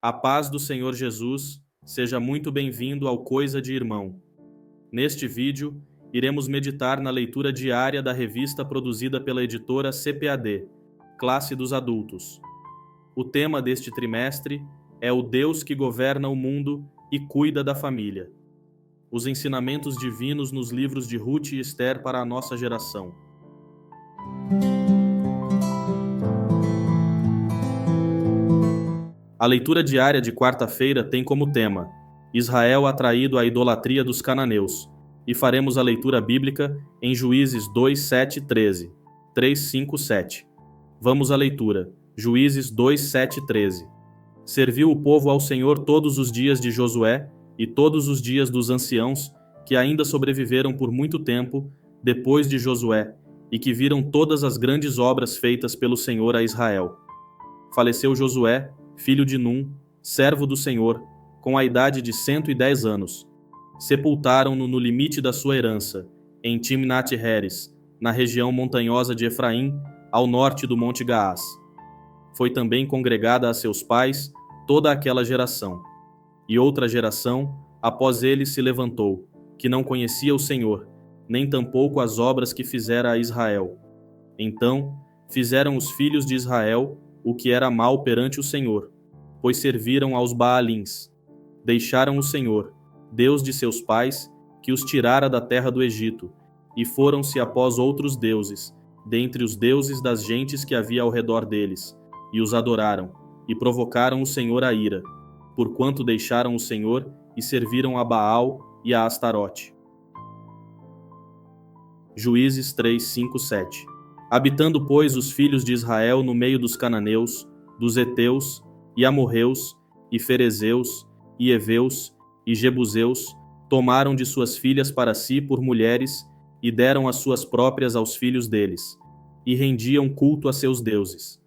A paz do Senhor Jesus, seja muito bem-vindo ao Coisa de Irmão. Neste vídeo, iremos meditar na leitura diária da revista produzida pela editora CPAD, Classe dos Adultos. O tema deste trimestre é o Deus que governa o mundo e cuida da família. Os ensinamentos divinos nos livros de Ruth e Esther para a nossa geração. A leitura diária de quarta-feira tem como tema Israel atraído à idolatria dos cananeus, e faremos a leitura bíblica em Juízes 2, 7, 13, 3, 5, 7. Vamos à leitura. Juízes 2, 7, 13. Serviu o povo ao Senhor todos os dias de Josué e todos os dias dos anciãos, que ainda sobreviveram por muito tempo, depois de Josué, e que viram todas as grandes obras feitas pelo Senhor a Israel. Faleceu Josué, filho de Num, servo do Senhor, com a idade de 110 anos. Sepultaram-no no limite da sua herança, em Timnat-Heres, na região montanhosa de Efraim, ao norte do Monte Gaás. Foi também congregada a seus pais toda aquela geração. E outra geração, após ele, se levantou, que não conhecia o Senhor, nem tampouco as obras que fizera a Israel. Então, fizeram os filhos de Israel o que era mal perante o Senhor, pois serviram aos Baalins. Deixaram o Senhor, Deus de seus pais, que os tirara da terra do Egito, e foram-se após outros deuses, dentre os deuses das gentes que havia ao redor deles, e os adoraram, e provocaram o Senhor a ira, porquanto deixaram o Senhor e serviram a Baal e a Astarote. Juízes 3, 5, 7. Habitando, pois, os filhos de Israel no meio dos cananeus, dos heteus, e amorreus, e ferezeus, e heveus, e jebuseus, tomaram de suas filhas para si por mulheres, e deram as suas próprias aos filhos deles, e rendiam culto a seus deuses.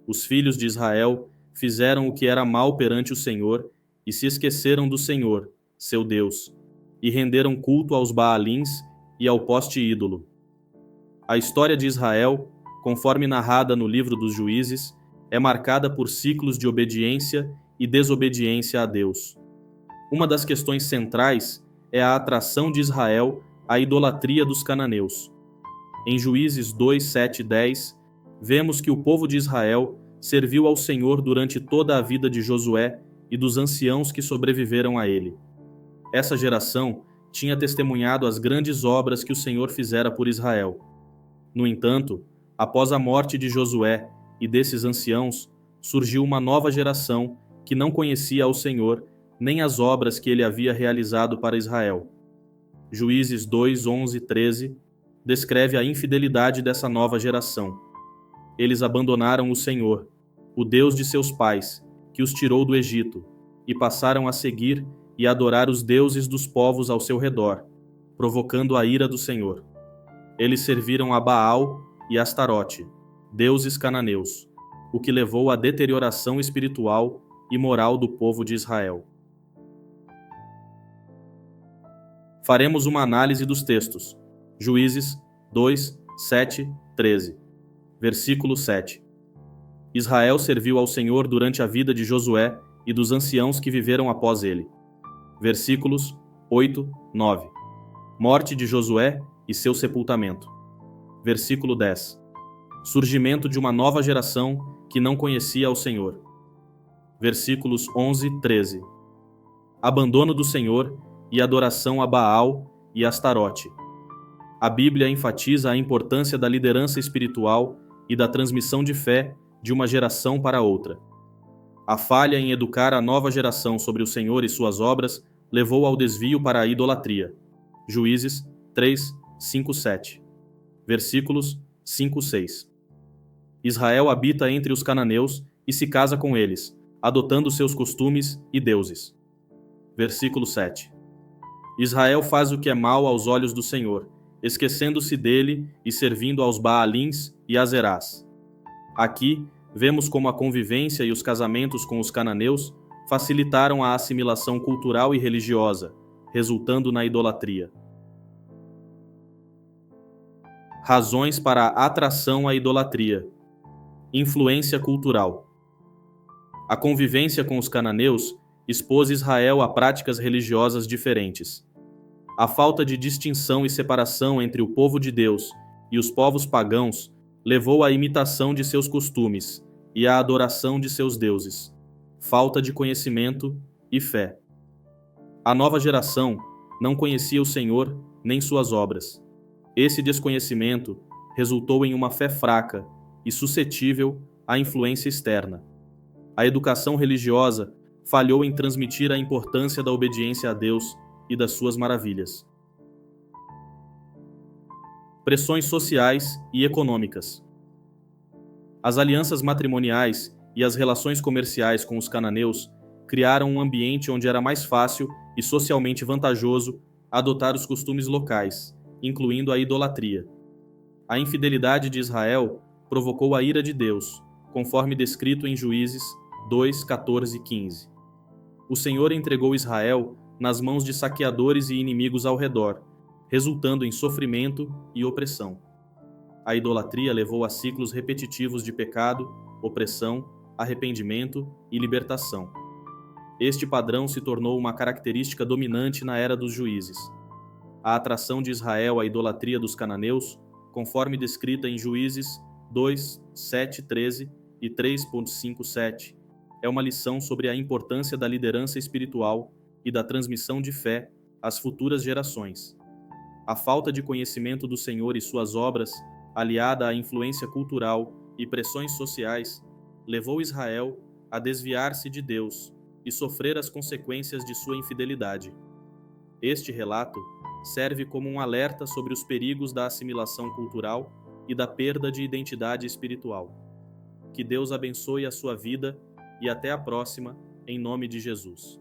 Os filhos de Israel fizeram o que era mal perante o Senhor, e se esqueceram do Senhor, seu Deus, e renderam culto aos Baalins e ao poste ídolo. A história de Israel, conforme narrada no livro dos Juízes, é marcada por ciclos de obediência e desobediência a Deus. Uma das questões centrais é a atração de Israel à idolatria dos cananeus. Em Juízes 2, 7 e 10, vemos que o povo de Israel serviu ao Senhor durante toda a vida de Josué e dos anciãos que sobreviveram a ele. Essa geração tinha testemunhado as grandes obras que o Senhor fizera por Israel. No entanto, após a morte de Josué e desses anciãos, surgiu uma nova geração que não conhecia ao Senhor nem as obras que ele havia realizado para Israel. Juízes 2, 11 e 13 descreve a infidelidade dessa nova geração. Eles abandonaram o Senhor, o Deus de seus pais, que os tirou do Egito, e passaram a seguir e adorar os deuses dos povos ao seu redor, provocando a ira do Senhor. Eles serviram a Baal e Astarote, deuses cananeus, o que levou à deterioração espiritual e moral do povo de Israel. Faremos uma análise dos textos. Juízes 2, 7, 13. Versículo 7. Israel serviu ao Senhor durante a vida de Josué e dos anciãos que viveram após ele. Versículos 8, 9. Morte de Josué e seu sepultamento. Versículo 10. Surgimento de uma nova geração que não conhecia ao Senhor. Versículos 11 e 13. Abandono do Senhor e adoração a Baal e Astarote. A Bíblia enfatiza a importância da liderança espiritual e da transmissão de fé de uma geração para outra. A falha em educar a nova geração sobre o Senhor e suas obras levou ao desvio para a idolatria. Juízes 3, 5, 7. Versículos 5, 6. Israel habita entre os cananeus e se casa com eles, adotando seus costumes e deuses. Versículo 7. Israel faz o que é mal aos olhos do Senhor, esquecendo-se dele e servindo aos Baalins e Azerás. Aqui, vemos como a convivência e os casamentos com os cananeus facilitaram a assimilação cultural e religiosa, resultando na idolatria. Razões para a atração à idolatria. Influência cultural. A convivência com os cananeus expôs Israel a práticas religiosas diferentes. A falta de distinção e separação entre o povo de Deus e os povos pagãos levou à imitação de seus costumes e à adoração de seus deuses. Falta de conhecimento e fé. A nova geração não conhecia o Senhor nem suas obras. Esse desconhecimento resultou em uma fé fraca e suscetível à influência externa. A educação religiosa falhou em transmitir a importância da obediência a Deus e das suas maravilhas. Pressões sociais e econômicas. As alianças matrimoniais e as relações comerciais com os cananeus criaram um ambiente onde era mais fácil e socialmente vantajoso adotar os costumes locais, incluindo a idolatria. A infidelidade de Israel provocou a ira de Deus, conforme descrito em Juízes 2, 14 e 15. O Senhor entregou Israel nas mãos de saqueadores e inimigos ao redor, resultando em sofrimento e opressão. A idolatria levou a ciclos repetitivos de pecado, opressão, arrependimento e libertação. Este padrão se tornou uma característica dominante na era dos juízes. A atração de Israel à idolatria dos cananeus, conforme descrita em Juízes 2, 7, 13 e 3.5.7, é uma lição sobre a importância da liderança espiritual e da transmissão de fé às futuras gerações. A falta de conhecimento do Senhor e suas obras, aliada à influência cultural e pressões sociais, levou Israel a desviar-se de Deus e sofrer as consequências de sua infidelidade. Este relato serve como um alerta sobre os perigos da assimilação cultural e da perda de identidade espiritual. Que Deus abençoe a sua vida e até a próxima, em nome de Jesus.